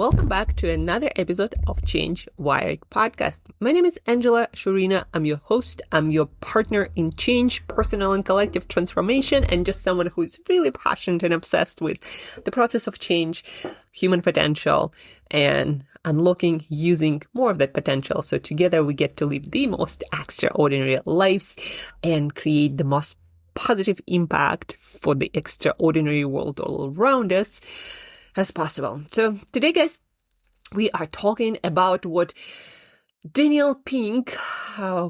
welcome back to another episode of Change Wired Podcast. My name is Angela Shurina. I'm your host. I'm your partner in change, personal and collective transformation, and just someone who's really passionate and obsessed with the process of change, human potential, and unlocking, using more of that potential. So together we get to live the most extraordinary lives and create the most positive impact for the extraordinary world all around us as possible. So today, guys, we are talking about what Daniel Pink,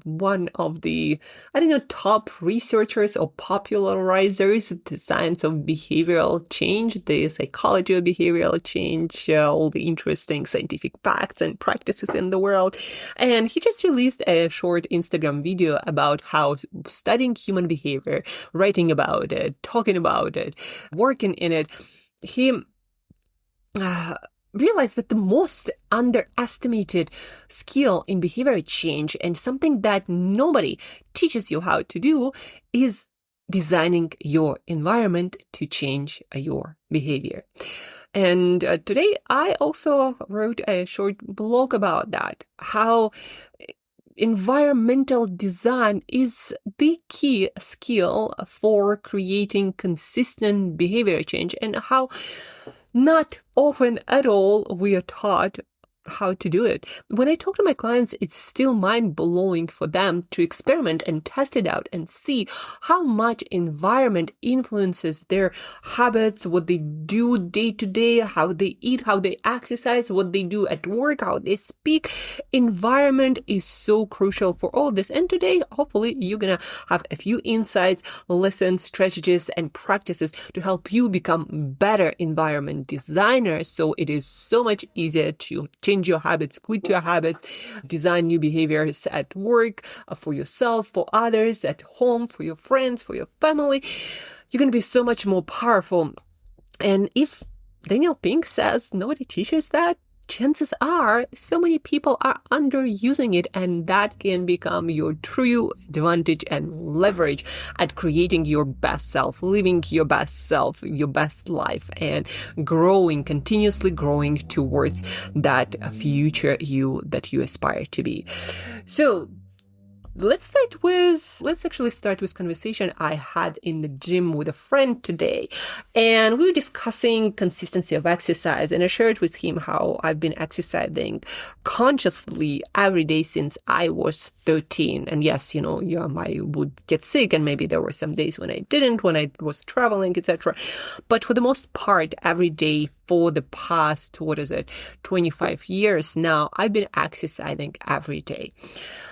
one of the, top researchers or popularizers of the science of behavioral change, the psychology of behavioral change, all the interesting scientific facts and practices in the world. And he just released a short Instagram video about how studying human behavior, writing about it, talking about it, working in it, he realized that the most underestimated skill in behavior change and something that nobody teaches you how to do is designing your environment to change your behavior. And today I also wrote a short blog about that, how environmental design is the key skill for creating consistent behavior change, and how not often at all we are taught how to do it. When I talk to my clients, it's still mind-blowing for them to experiment and test it out and see how much environment influences their habits, what they do day to day, how they eat, how they exercise, what they do at work, how they speak. Environment is so crucial for all this. And today, hopefully, you're going to have a few insights, lessons, strategies, and practices to help you become better environment designers. So it is so much easier to change your habits, quit your habits, design new behaviors at work, for yourself, for others, at home, for your friends, for your family. You're going to be so much more powerful. And if Daniel Pink says nobody teaches that, chances are so many people are underusing it, and that can become your true advantage and leverage at creating your best self, living your best self, your best life, and continuously growing towards that future you that you aspire to be. So let's actually start with conversation I had in the gym with a friend today. And we were discussing consistency of exercise, and I shared with him how I've been exercising consciously every day since I was 13. And yes, I would get sick, and maybe there were some days when I didn't, when I was traveling, etc. But for the most part, every day for the past, 25 years now, I've been exercising every day.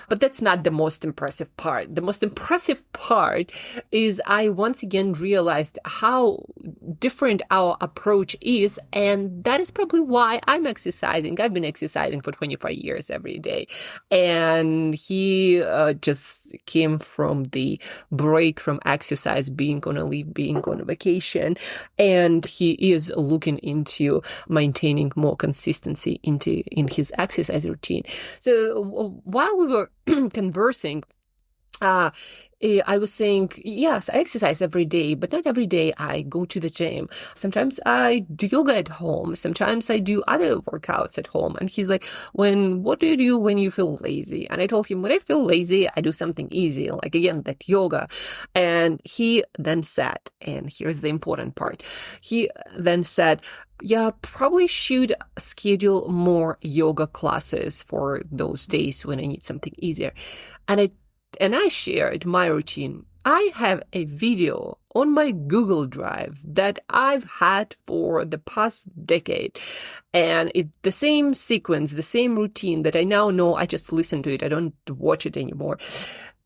But that's not the most impressive part. The most impressive part is I once again realized how different our approach is, and that is probably why I'm exercising. I've been exercising for 25 years every day. And he just came from the break from exercise, being on a leave, being on a vacation, and he is looking into maintaining more consistency in his exercise routine. So while we were conversing, I was saying, yes, I exercise every day, but not every day I go to the gym. Sometimes I do yoga at home. Sometimes I do other workouts at home. And he's like, what do you do when you feel lazy? And I told him, when I feel lazy, I do something easy, like again, that yoga. And he then said, and here's the important part. He then said, yeah, probably should schedule more yoga classes for those days when I need something easier. And I shared my routine. I have a video on my Google Drive that I've had for the past decade. And it's the same sequence, the same routine that I now know. I just listen to it. I don't watch it anymore.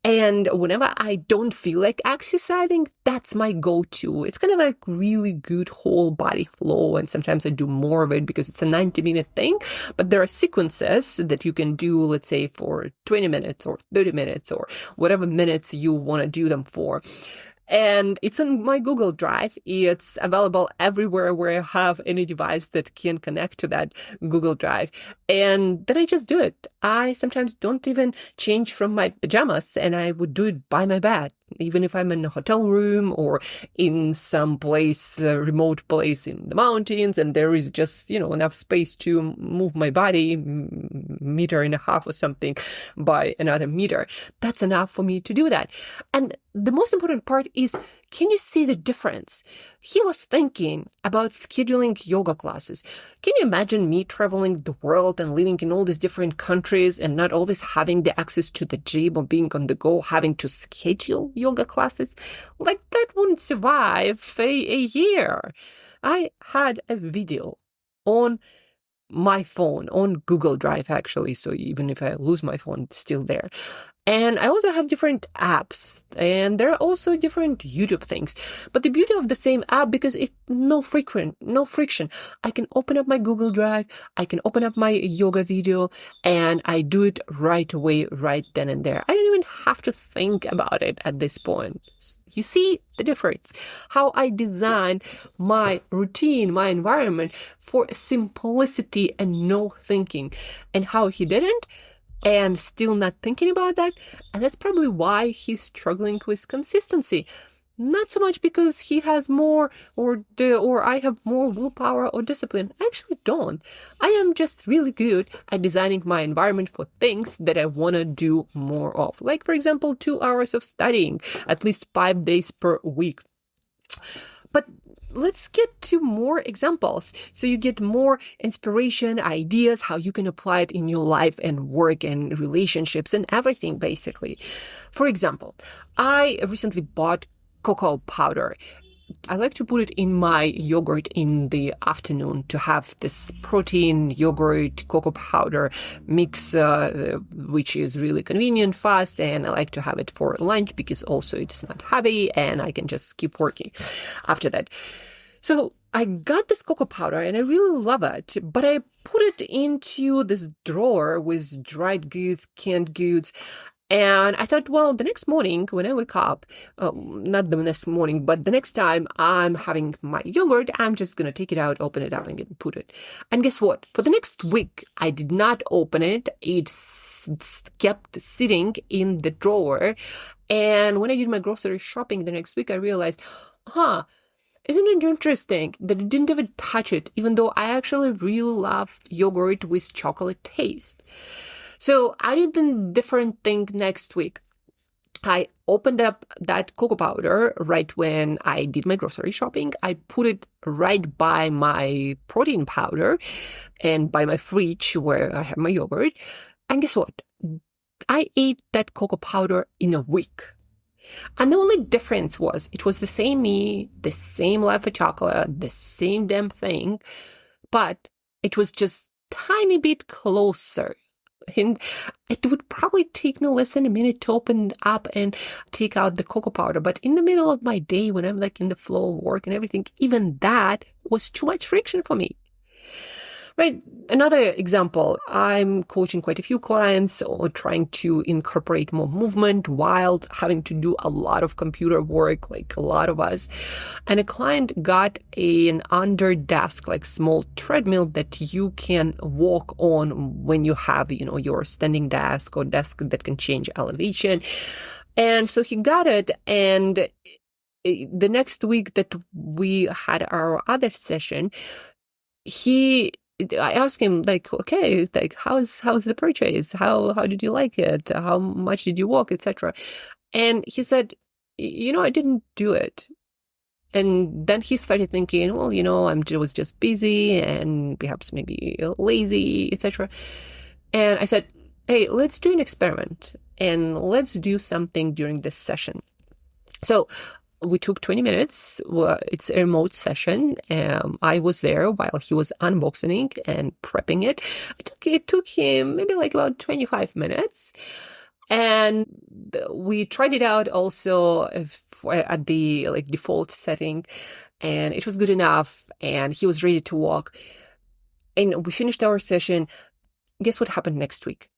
And whenever I don't feel like exercising, that's my go-to. It's kind of like really good whole body flow. And sometimes I do more of it because it's a 90-minute thing. But there are sequences that you can do, let's say, for 20 minutes or 30 minutes or whatever minutes you want to do them for. And it's on my Google Drive. It's available everywhere where I have any device that can connect to that Google Drive. And then I just do it. I sometimes don't even change from my pajamas, and I would do it by my bed. even if I'm in a hotel room or in some place, remote place in the mountains, and there is just, enough space to move my body, meter and a half or something by another meter. That's enough for me to do that. And the most important part is, can you see the difference? He was thinking about scheduling yoga classes. Can you imagine me traveling the world and living in all these different countries and not always having the access to the gym or being on the go, having to schedule yoga classes? Like, that wouldn't survive a year. I had a video on my phone, on Google Drive, actually. So even if I lose my phone, it's still there. And I also have different apps, and there are also different YouTube things. But the beauty of the same app, because it's no friction. I can open up my Google Drive, I can open up my yoga video, and I do it right away, right then and there. I don't even have to think about it at this point. You see the difference? How I design my routine, my environment for simplicity and no thinking, and how he didn't. And still not thinking about that. And that's probably why he's struggling with consistency. Not so much because he has more or I have more willpower or discipline. I actually don't. I am just really good at designing my environment for things that I want to do more of. Like, for example, 2 hours of studying, at least 5 days per week. But let's get to more examples so you get more inspiration, ideas, how you can apply it in your life and work and relationships and everything, basically. For example, I recently bought cocoa powder. I like to put it in my yogurt in the afternoon to have this protein, yogurt, cocoa powder mix, which is really convenient, fast, and I like to have it for lunch because also it's not heavy and I can just keep working after that. So I got this cocoa powder and I really love it, but I put it into this drawer with dried goods, canned goods. And I thought, well, the next morning when I wake up, not the next morning, but the next time I'm having my yogurt, I'm just going to take it out, open it up and put it. And guess what? For the next week, I did not open it. It kept sitting in the drawer. And when I did my grocery shopping the next week, I realized, isn't it interesting that I didn't even touch it, even though I actually really love yogurt with chocolate taste? So I did a different thing next week. I opened up that cocoa powder right when I did my grocery shopping. I put it right by my protein powder and by my fridge where I have my yogurt. And guess what? I ate that cocoa powder in a week. And the only difference was it was the same me, the same love for chocolate, the same damn thing, but it was just tiny bit closer. And it would probably take me less than a minute to open it up and take out the cocoa powder. But in the middle of my day, when I'm like in the flow of work and everything, even that was too much friction for me. Right. Another example, I'm coaching quite a few clients or trying to incorporate more movement while having to do a lot of computer work, like a lot of us. And a client got an under desk, like small treadmill that you can walk on when you have, your standing desk or desk that can change elevation. And so he got it. And the next week that we had our other session, I asked him, like, okay, like, how's the purchase? How did you like it? How much did you walk, etc.? And he said, I didn't do it. And then he started thinking, well, I was just busy and perhaps maybe lazy, etc. And I said, hey, let's do an experiment and let's do something during this session. So we took 20 minutes. It's a remote session. I was there while he was unboxing and prepping it. It took him maybe like about 25 minutes. And we tried it out also at the default setting, and it was good enough. And he was ready to walk. And we finished our session. Guess what happened next week?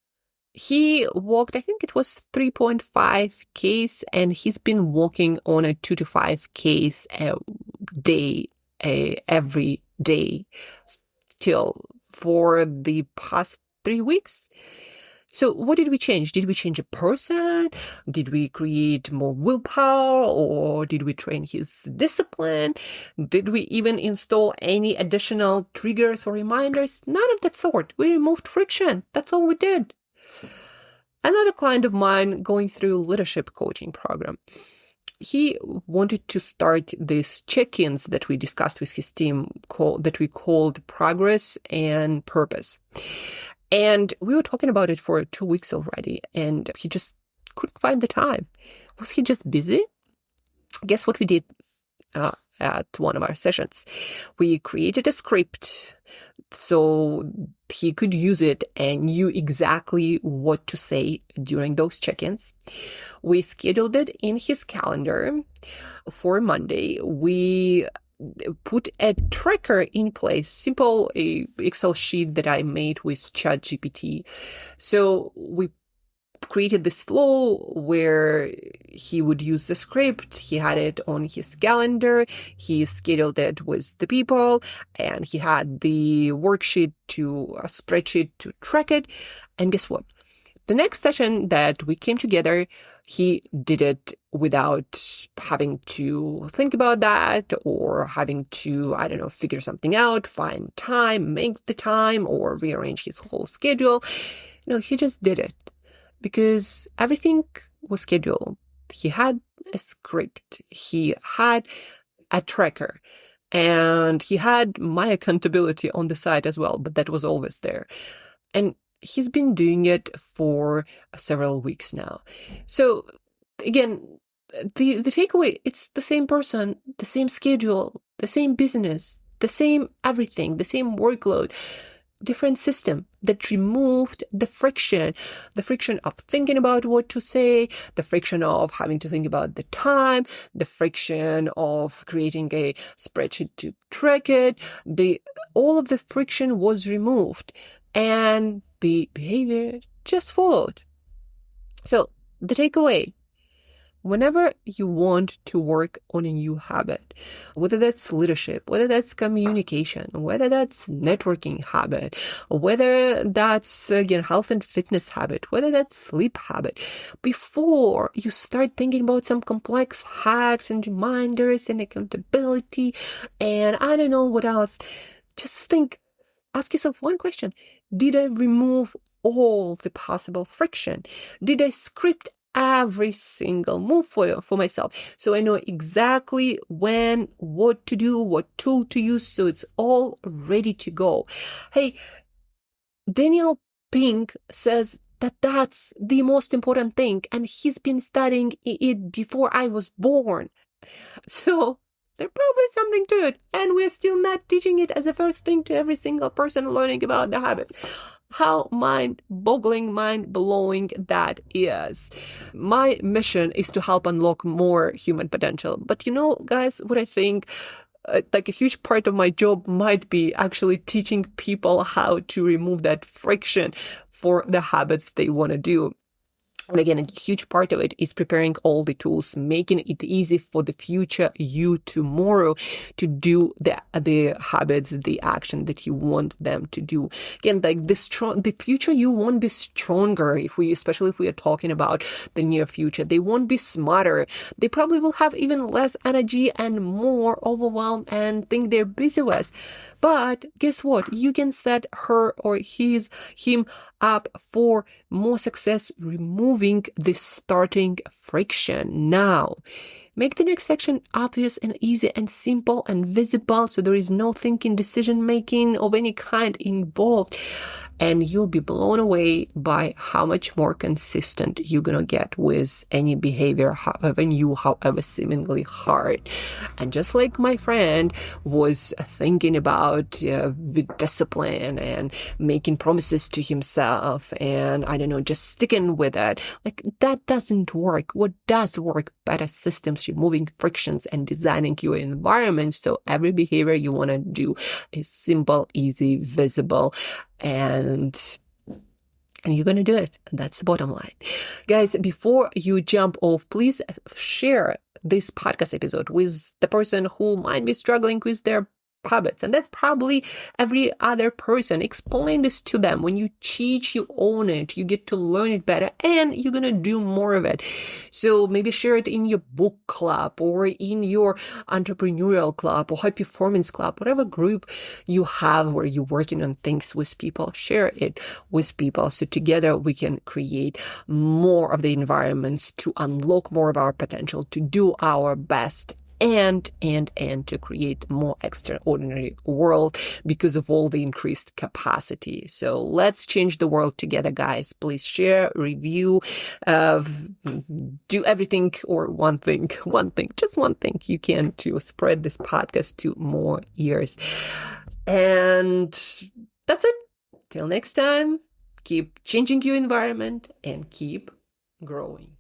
He walked, I think it was 3.5 Ks, and he's been walking on a 2 to 5 Ks a day, every day for the past 3 weeks. So what did we change? Did we change a person? Did we create more willpower, or did we train his discipline? Did we even install any additional triggers or reminders? None of that sort. We removed friction. That's all we did. Another client of mine going through leadership coaching program. He wanted to start these check-ins that we discussed with his team that we called progress and purpose. And we were talking about it for 2 weeks already, and he just couldn't find the time. Was he just busy? Guess what we did at one of our sessions? We created a script so he could use it and knew exactly what to say during those check-ins. We scheduled it in his calendar for Monday. We put a tracker in place, simple Excel sheet that I made with ChatGPT. So we created this flow where he would use the script. He had it on his calendar. He scheduled it with the people, and he had the worksheet a spreadsheet to track it. And guess what? The next session that we came together, he did it without having to think about that or having to, figure something out, find time, make the time, or rearrange his whole schedule. No, he just did it because everything was scheduled. He had a script. He had a tracker. And he had my accountability on the side as well, but that was always there. And he's been doing it for several weeks now. So again, the takeaway, it's the same person, the same schedule, the same business, the same everything, the same workload, different system that removed the friction of thinking about what to say, the friction of having to think about the time, the friction of creating a spreadsheet to track it. All of the friction was removed and the behavior just followed. So the takeaway, whenever you want to work on a new habit, whether that's leadership, whether that's communication, whether that's networking habit, whether that's, health and fitness habit, whether that's sleep habit, before you start thinking about some complex hacks and reminders and accountability and I don't know what else, just ask yourself one question. Did I remove all the possible friction? Did I script every single move for myself so I know exactly when, what to do, what tool to use, so it's all ready to go? Hey, Daniel Pink says that that's the most important thing, and he's been studying it before I was born. So there's probably something to it, and we're still not teaching it as a first thing to every single person learning about the habits. How mind-boggling, mind-blowing that is. My mission is to help unlock more human potential. But guys, what I think, a huge part of my job might be actually teaching people how to remove that friction for the habits they want to do. And again, a huge part of it is preparing all the tools, making it easy for the future you tomorrow to do the habits, the action that you want them to do. Again, the future you won't be stronger especially if we are talking about the near future. They won't be smarter. They probably will have even less energy and more overwhelm and think they're busy with. But guess what? You can set her or him up for more success, removing the starting friction now. Make the next section obvious and easy and simple and visible so there is no thinking, decision making of any kind involved. And you'll be blown away by how much more consistent you're going to get with any behavior, however new, however seemingly hard. And just like my friend was thinking about discipline and making promises to himself and, just sticking with it, that doesn't work. What does work? Better systems, removing frictions and designing your environment so every behavior you want to do is simple, easy, visible, and you're going to do it. That's the bottom line. Guys, before you jump off, please share this podcast episode with the person who might be struggling with their habits. And that's probably every other person. Explain this to them. When you teach, you own it, you get to learn it better, and you're going to do more of it. So maybe share it in your book club or in your entrepreneurial club or high performance club, whatever group you have where you're working on things with people, share it with people. So together we can create more of the environments to unlock more of our potential, to do our best, and to create more extraordinary world because of all the increased capacity. So let's change the world together, guys. Please share, review, do everything or one thing, just one thing you can to spread this podcast to more ears. And that's it. Till next time, keep changing your environment and keep growing.